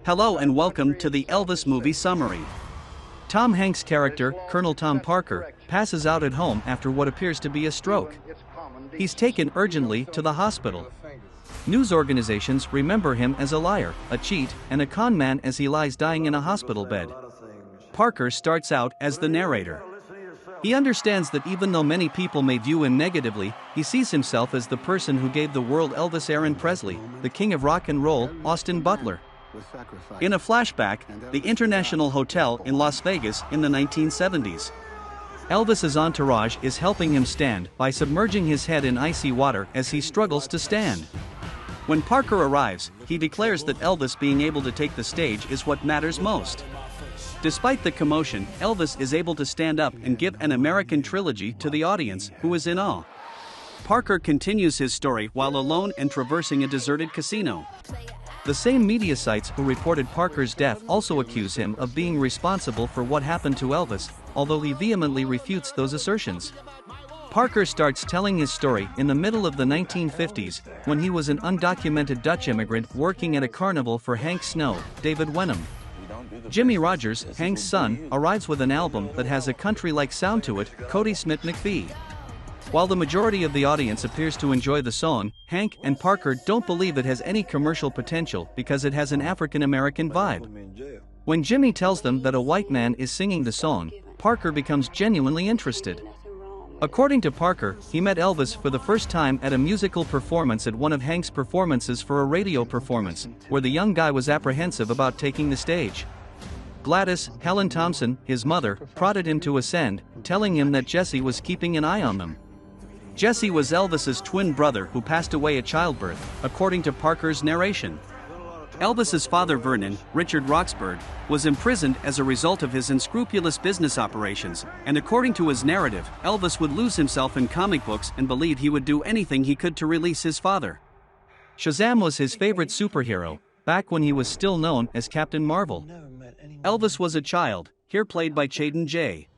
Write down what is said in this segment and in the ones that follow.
Hello and welcome to the Elvis movie summary. Tom Hanks' character, Colonel Tom Parker, passes out at home after what appears to be a stroke. He's taken urgently to the hospital. News organizations remember him as a liar, a cheat, and a con man as he lies dying in a hospital bed. Parker starts out as the narrator. He understands that even though many people may view him negatively, he sees himself as the person who gave the world Elvis Presley, the king of rock and roll, Austin Butler. In a flashback, the International Hotel in Las Vegas in the 1970s. Elvis's entourage is helping him stand by submerging his head in icy water as he struggles to stand. When Parker arrives, he declares that Elvis being able to take the stage is what matters most. Despite the commotion, Elvis is able to stand up and give an American trilogy to the audience, who is in awe. Parker continues his story while alone and traversing a deserted casino. The same media sites who reported Parker's death also accuse him of being responsible for what happened to Elvis, although he vehemently refutes those assertions. Parker starts telling his story in the middle of the 1950s, when he was an undocumented Dutch immigrant working at a carnival for Hank Snow, David Wenham. Jimmy Rogers, Hank's son, arrives with an album that has a country-like sound to it, Cody Smith McPhee. While the majority of the audience appears to enjoy the song, Hank and Parker don't believe it has any commercial potential because it has an African-American vibe. When Jimmy tells them that a white man is singing the song, Parker becomes genuinely interested. According to Parker, he met Elvis for the first time at a musical performance at one of Hank's performances for a radio performance, where the young guy was apprehensive about taking the stage. Gladys, Helen Thompson, his mother, prodded him to ascend, telling him that Jesse was keeping an eye on them. Jesse was Elvis's twin brother who passed away at childbirth, according to Parker's narration. Elvis's father Vernon, Richard Roxburgh, was imprisoned as a result of his unscrupulous business operations, and according to his narrative, Elvis would lose himself in comic books and believed he would do anything he could to release his father. Shazam was his favorite superhero, back when he was still known as Captain Marvel. Elvis was a child, here played by Chaden J.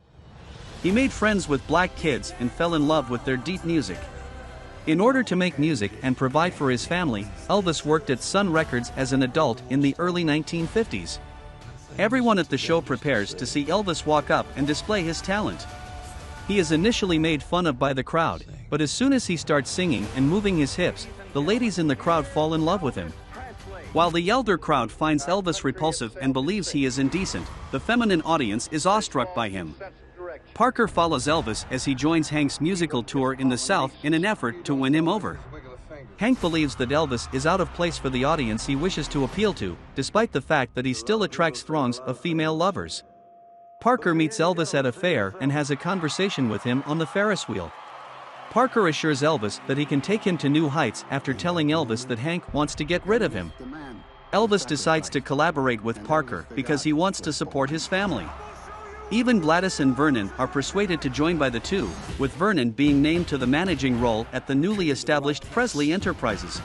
He made friends with black kids and fell in love with their deep music. In order to make music and provide for his family, Elvis worked at Sun Records as an adult in the early 1950s. Everyone at the show prepares to see Elvis walk up and display his talent. He is initially made fun of by the crowd, but as soon as he starts singing and moving his hips, the ladies in the crowd fall in love with him. While the elder crowd finds Elvis repulsive and believes he is indecent, the feminine audience is awestruck by him. Parker follows Elvis as he joins Hank's musical tour in the South in an effort to win him over. Hank believes that Elvis is out of place for the audience he wishes to appeal to, despite the fact that he still attracts throngs of female lovers. Parker meets Elvis at a fair and has a conversation with him on the Ferris wheel. Parker assures Elvis that he can take him to new heights after telling Elvis that Hank wants to get rid of him. Elvis decides to collaborate with Parker because he wants to support his family. Even Gladys and Vernon are persuaded to join by the two, with Vernon being named to the managing role at the newly established Presley Enterprises.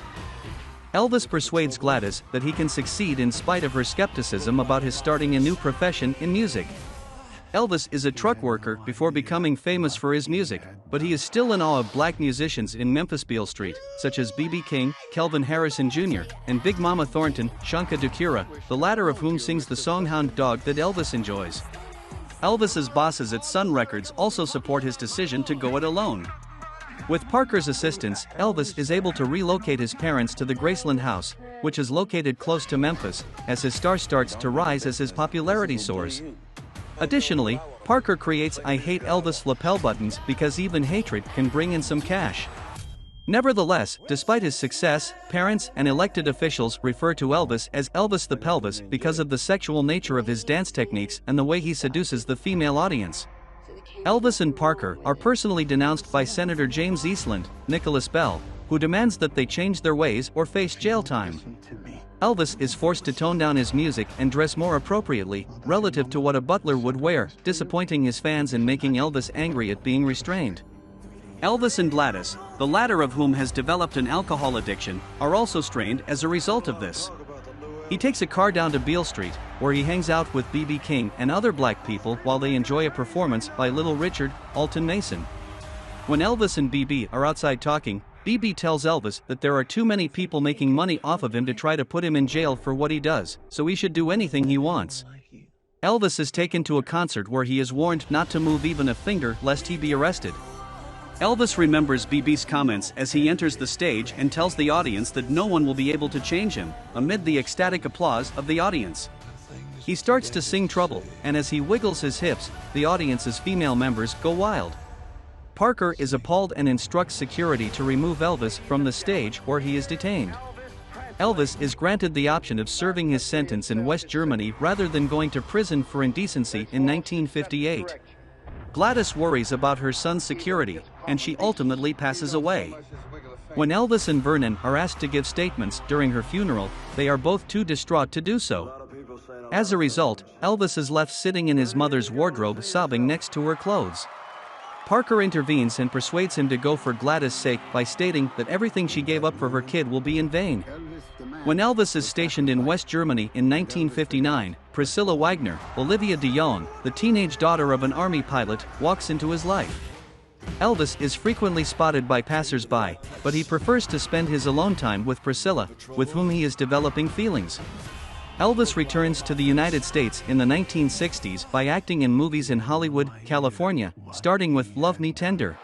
Elvis persuades Gladys that he can succeed in spite of her skepticism about his starting a new profession in music. Elvis is a truck worker before becoming famous for his music, but he is still in awe of black musicians in Memphis Beale Street, such as B.B. King, Kelvin Harrison Jr., and Big Mama Thornton, Shanka Dukura, the latter of whom sings the song Hound Dog that Elvis enjoys. Elvis's bosses at Sun Records also support his decision to go it alone. With Parker's assistance, Elvis is able to relocate his parents to the Graceland House, which is located close to Memphis, as his star starts to rise as his popularity soars. Additionally, Parker creates I Hate Elvis lapel buttons because even hatred can bring in some cash. Nevertheless, despite his success, parents and elected officials refer to Elvis as Elvis the Pelvis because of the sexual nature of his dance techniques and the way he seduces the female audience. Elvis and Parker are personally denounced by Senator James Eastland, Nicholas Bell, who demands that they change their ways or face jail time. Elvis is forced to tone down his music and dress more appropriately, relative to what a butler would wear, disappointing his fans and making Elvis angry at being restrained. Elvis and Gladys, the latter of whom has developed an alcohol addiction, are also strained as a result of this. He takes a car down to Beale Street, where he hangs out with B.B. King and other black people while they enjoy a performance by Little Richard, Alton Mason. When Elvis and B.B. are outside talking, BB tells Elvis that there are too many people making money off of him to try to put him in jail for what he does, so he should do anything he wants. Elvis is taken to a concert where he is warned not to move even a finger lest he be arrested. Elvis remembers BB's comments as he enters the stage and tells the audience that no one will be able to change him, amid the ecstatic applause of the audience. He starts to sing Trouble, and as he wiggles his hips, the audience's female members go wild. Parker is appalled and instructs security to remove Elvis from the stage where he is detained. Elvis is granted the option of serving his sentence in West Germany rather than going to prison for indecency in 1958. Gladys worries about her son's security, and she ultimately passes away. When Elvis and Vernon are asked to give statements during her funeral, they are both too distraught to do so. As a result, Elvis is left sitting in his mother's wardrobe sobbing next to her clothes. Parker intervenes and persuades him to go for Gladys' sake by stating that everything she gave up for her kid will be in vain. When Elvis is stationed in West Germany in 1959, Priscilla Wagner, Olivia de Jong, the teenage daughter of an army pilot, walks into his life. Elvis is frequently spotted by passers-by, but he prefers to spend his alone time with Priscilla, with whom he is developing feelings. Elvis returns to the United States in the 1960s by acting in movies in Hollywood, California, starting with Love Me Tender.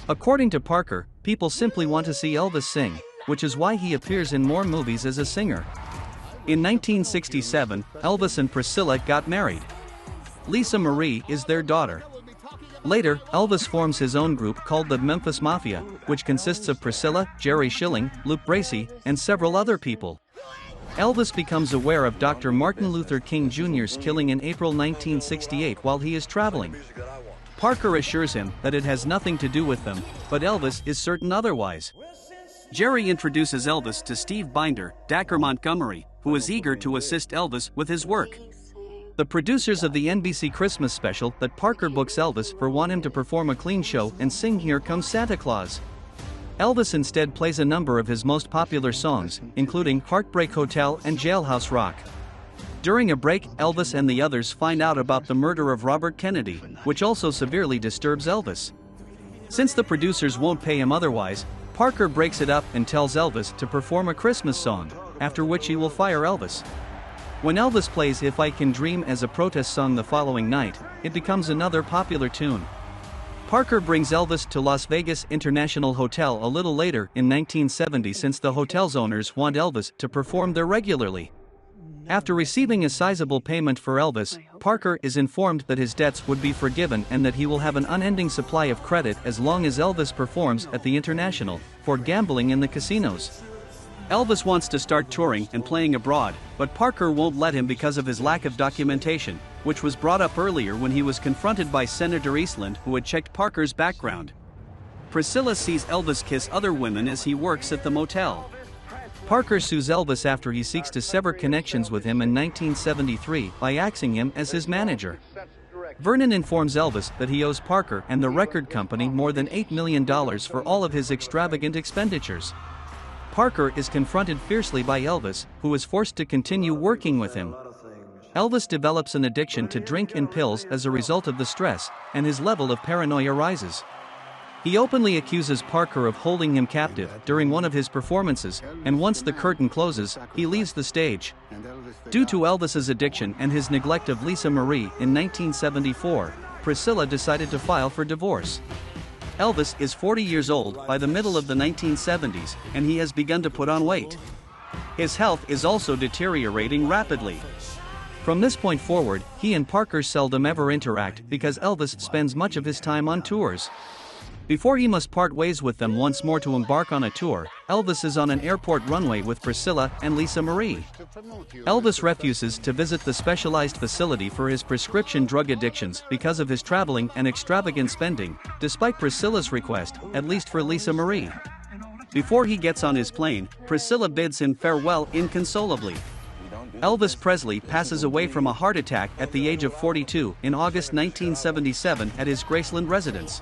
According to Parker, people simply want to see Elvis sing, which is why he appears in more movies as a singer. In 1967, Elvis and Priscilla got married. Lisa Marie is their daughter. Later, Elvis forms his own group called the Memphis Mafia, which consists of Priscilla, Jerry Schilling, Luke Bracey, and several other people. Elvis becomes aware of Dr. Martin Luther King Jr.'s killing in April 1968 while he is traveling. Parker assures him that it has nothing to do with them, but Elvis is certain otherwise. Jerry introduces Elvis to Steve Binder, Dacre Montgomery, who is eager to assist Elvis with his work. The producers of the NBC Christmas special that Parker books Elvis for want him to perform a clean show and sing Here Comes Santa Claus. Elvis instead plays a number of his most popular songs, including Heartbreak Hotel and Jailhouse Rock. During a break, Elvis and the others find out about the murder of Robert Kennedy, which also severely disturbs Elvis. Since the producers won't pay him otherwise, Parker breaks it up and tells Elvis to perform a Christmas song, after which he will fire Elvis. When Elvis plays If I Can Dream as a protest song the following night, it becomes another popular tune. Parker brings Elvis to Las Vegas International Hotel a little later in 1970 since the hotel's owners want Elvis to perform there regularly. After receiving a sizable payment for Elvis, Parker is informed that his debts would be forgiven and that he will have an unending supply of credit as long as Elvis performs at the International, for gambling in the casinos. Elvis wants to start touring and playing abroad, but Parker won't let him because of his lack of documentation, which was brought up earlier when he was confronted by Senator Eastland, who had checked Parker's background. Priscilla sees Elvis kiss other women as he works at the motel. Parker sues Elvis after he seeks to sever connections with him in 1973 by axing him as his manager. Vernon informs Elvis that he owes Parker and the record company more than $8 million for all of his extravagant expenditures. Parker is confronted fiercely by Elvis, who is forced to continue working with him. Elvis develops an addiction to drink and pills as a result of the stress, and his level of paranoia rises. He openly accuses Parker of holding him captive during one of his performances, and once the curtain closes, he leaves the stage. Due to Elvis's addiction and his neglect of Lisa Marie in 1974, Priscilla decided to file for divorce. Elvis is 40 years old by the middle of the 1970s, and he has begun to put on weight. His health is also deteriorating rapidly. From this point forward, he and Parker seldom ever interact because Elvis spends much of his time on tours. Before he must part ways with them once more to embark on a tour, Elvis is on an airport runway with Priscilla and Lisa Marie. Elvis refuses to visit the specialized facility for his prescription drug addictions because of his traveling and extravagant spending, despite Priscilla's request, at least for Lisa Marie. Before he gets on his plane, Priscilla bids him farewell inconsolably. Elvis Presley passes away from a heart attack at the age of 42 in August 1977 at his Graceland residence.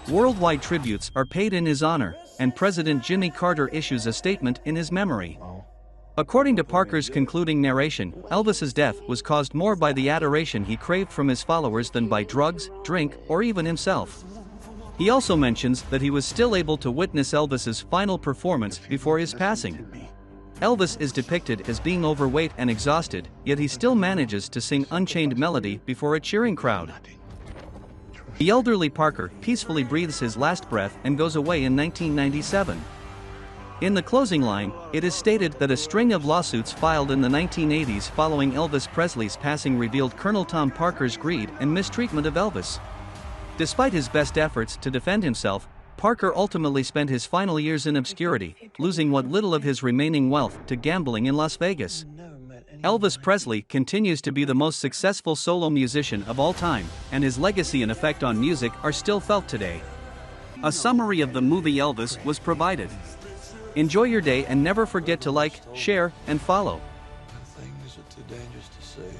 Worldwide tributes are paid in his honor, and President Jimmy Carter issues a statement in his memory. According to Parker's concluding narration, Elvis's death was caused more by the adoration he craved from his followers than by drugs, drink, or even himself. He also mentions that he was still able to witness Elvis's final performance before his passing. Elvis is depicted as being overweight and exhausted, yet he still manages to sing Unchained Melody before a cheering crowd. The elderly Parker peacefully breathes his last breath and goes away in 1997. In the closing line, it is stated that a string of lawsuits filed in the 1980s following Elvis Presley's passing revealed Colonel Tom Parker's greed and mistreatment of Elvis. Despite his best efforts to defend himself, Parker ultimately spent his final years in obscurity, losing what little of his remaining wealth to gambling in Las Vegas. Elvis Presley continues to be the most successful solo musician of all time, and his legacy and effect on music are still felt today. A summary of the movie Elvis was provided. Enjoy your day and never forget to like, share, and follow. Things are too dangerous to say.